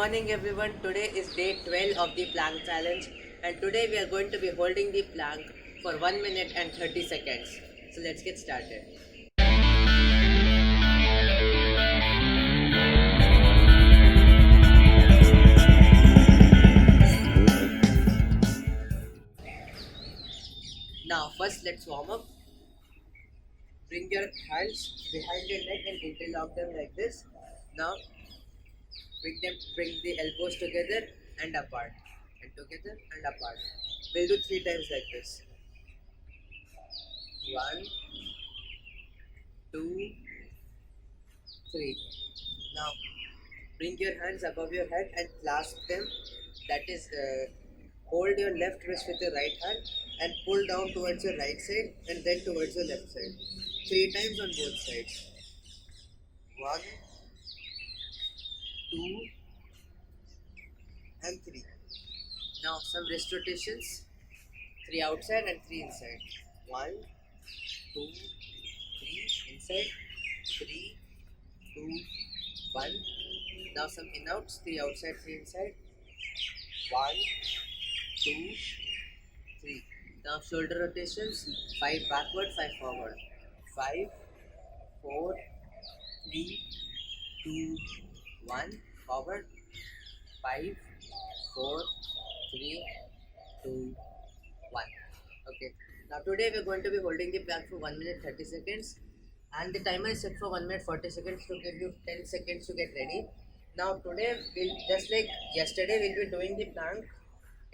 morning everyone. Today is day 12 of the plank challenge and today we are going to be holding the plank for 1 minute and 30 seconds. So let's get started. Now first let's warm up. Bring your hands behind your neck and interlock them like this. Now bring the elbows together and apart and together and apart. We'll do 3 times like this. 1, 2, 3. Now bring your hands above your head and clasp them. That is, hold your left wrist with your right hand and pull down towards your right side and then towards your left side. 3 times on both sides. 1, 2, and 3. Now some wrist rotations. 3 outside and 3 inside. 1, 2, 3 inside. 3, 2, 1. Now some in outs. 3 outside, 3 inside. 1, 2, 3. Now shoulder rotations. 5 backward, 5 forward. 5, 4, 3, 2, 1. Forward. 5, 4, 3, 2, 1. Okay. Now today we are going to be holding the plank for 1 minute 30 seconds and the timer is set for 1 minute 40 seconds to give you 10 seconds to get ready. Now today we'll, just like yesterday, we'll be doing the plank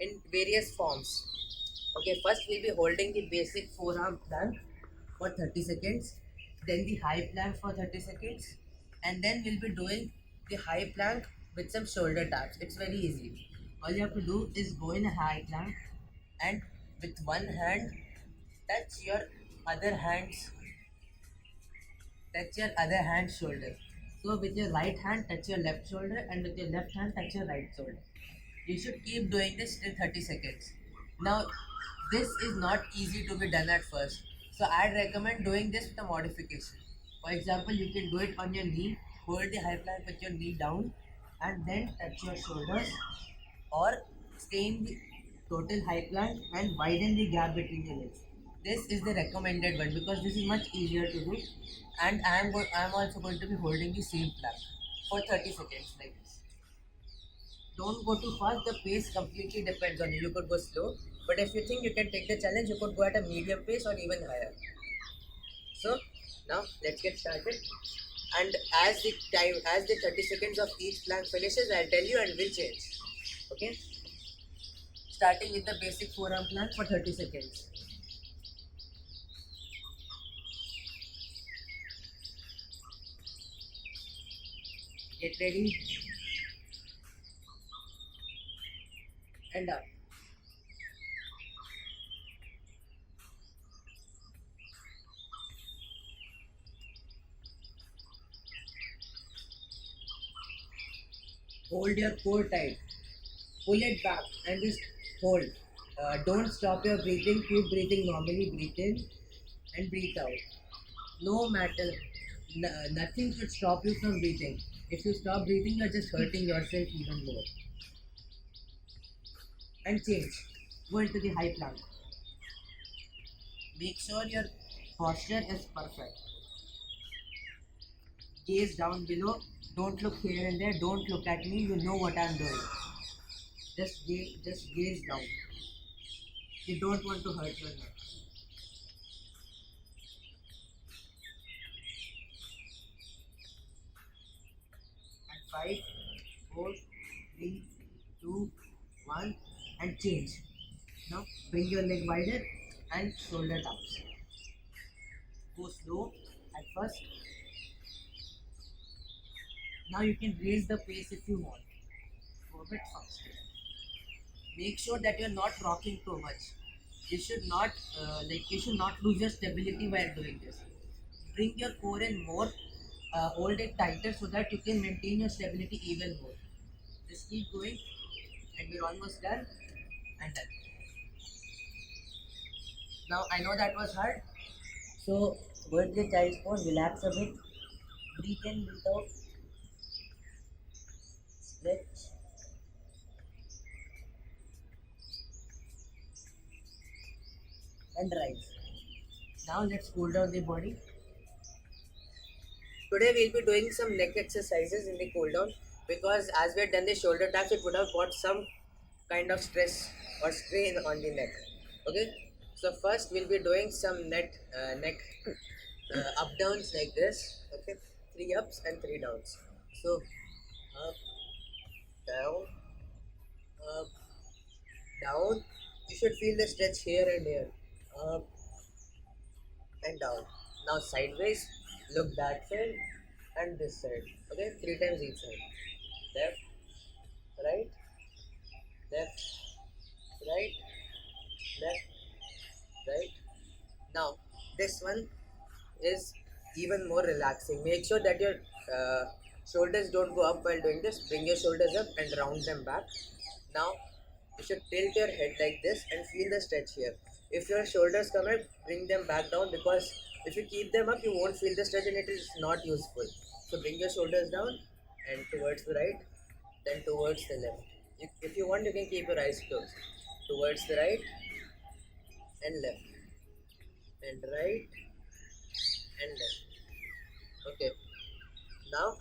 in various forms. Okay, first we'll be holding the basic forearm plank for 30 seconds, then the high plank for 30 seconds, and then we'll be doing the high plank with some shoulder taps. It's very easy. All you have to do is go in a high plank and with one hand touch your other hand's shoulder. So with your right hand touch your left shoulder and with your left hand touch your right shoulder. You should keep doing this till 30 seconds. Now this is not easy to be done at first. So I'd recommend doing this with a modification. For example, you can do it on your knee, hold the high plank with your knee down and then touch your shoulders, or stay in the total high plank and widen the gap between your legs. This is the recommended one because this is much easier to do, and I am also going to be holding the same plank for 30 seconds like this. Don't go too fast, the pace completely depends on you. You could go slow, but if you think you can take the challenge, you could go at a medium pace or even higher. So now let's get started. And as the 30 seconds of each plank finishes, I'll tell you and we'll change. Okay? Starting with the basic forearm plank for 30 seconds. Get ready. And up. Hold your core tight. Pull it back and just hold. Don't stop your breathing. Keep breathing normally. Breathe in and breathe out. No matter, nothing should stop you from breathing. If you stop breathing, you're just hurting yourself even more. And change. Go into the high plank. Make sure your posture is perfect. Gaze down below. Don't look here and there. Don't look at me. You know what I'm doing. Just gaze down. You don't want to hurt your neck. And 5, 4, 3, 2, 1, and change. Now bring your leg wider and shoulder taps. Go slow at first. Now you can raise the pace if you want. Go a bit faster. Make sure that you're not rocking too much. You should not lose your stability while doing this. Bring your core in more. Hold it tighter so that you can maintain your stability even more. Just keep going, and we're almost done and done. Now I know that was hard, so go into the child's pose, relax a bit, breathe in, breathe out, stretch, and rise. Now let's cool down the body. Today we'll be doing some neck exercises in the cool down, because as we had done the shoulder taps, it would have brought some kind of stress or strain on the neck. Okay, so first we'll be doing some neck up downs like this. Okay, 3 ups and 3 downs. So up, down, up, down. You should feel the stretch here and here. Up and down. Now sideways, look that side and this side. Okay, 3 times each side. Left, right, left, right, left, right. Now this one is even more relaxing. Make sure that your shoulders don't go up while doing this. Bring your shoulders up and round them back. Now you should tilt your head like this and feel the stretch here. If your shoulders come up, bring them back down, because if you keep them up, you won't feel the stretch and it is not useful. So bring your shoulders down and towards the right, then towards the left. If you want, you can keep your eyes closed. Towards the right and left, and right and left. Okay. Now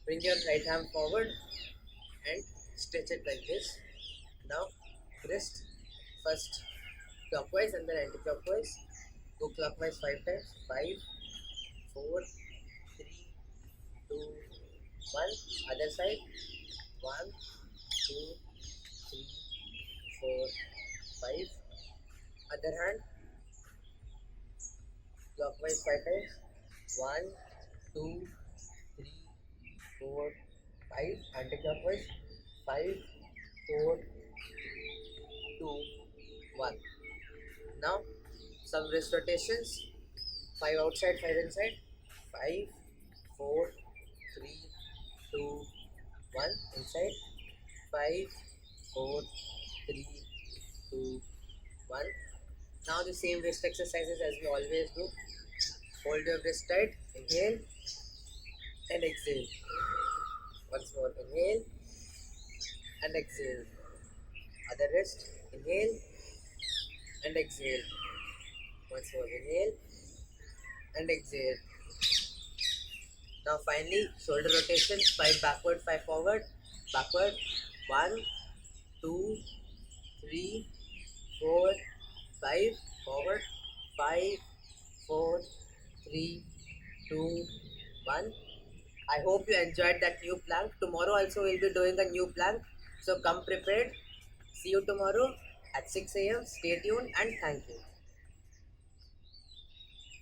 bring your right hand forward and stretch it like this. Now wrist first clockwise and then anti-clockwise. Go clockwise 5 times. 5, 4, 3, 2, 1. Other side. 1, 2, 3, 4, 5. Other hand. Clockwise 5 times. 1, 2, 3, 4, 5. Anti-clockwise. 5, 4, 2, 1. Now some wrist rotations. 5 outside, 5 inside. 5, 4, 3, 2, 1. Inside. 5, 4, 3, 2, 1. Now the same wrist exercises as we always do. Hold your wrist tight. Inhale and exhale. Once more. Inhale and exhale. Other wrist. Inhale and exhale. Once more. Inhale and exhale. Now finally, shoulder rotations. 5 backward, 5 forward. Backward. 1, 2, 3, 4, 5. Forward. 5, 4, 3, 2, 1. I hope you enjoyed that new plank. Tomorrow also we'll be doing a new plank. So come prepared. See you tomorrow at 6 a.m. Stay tuned and thank you.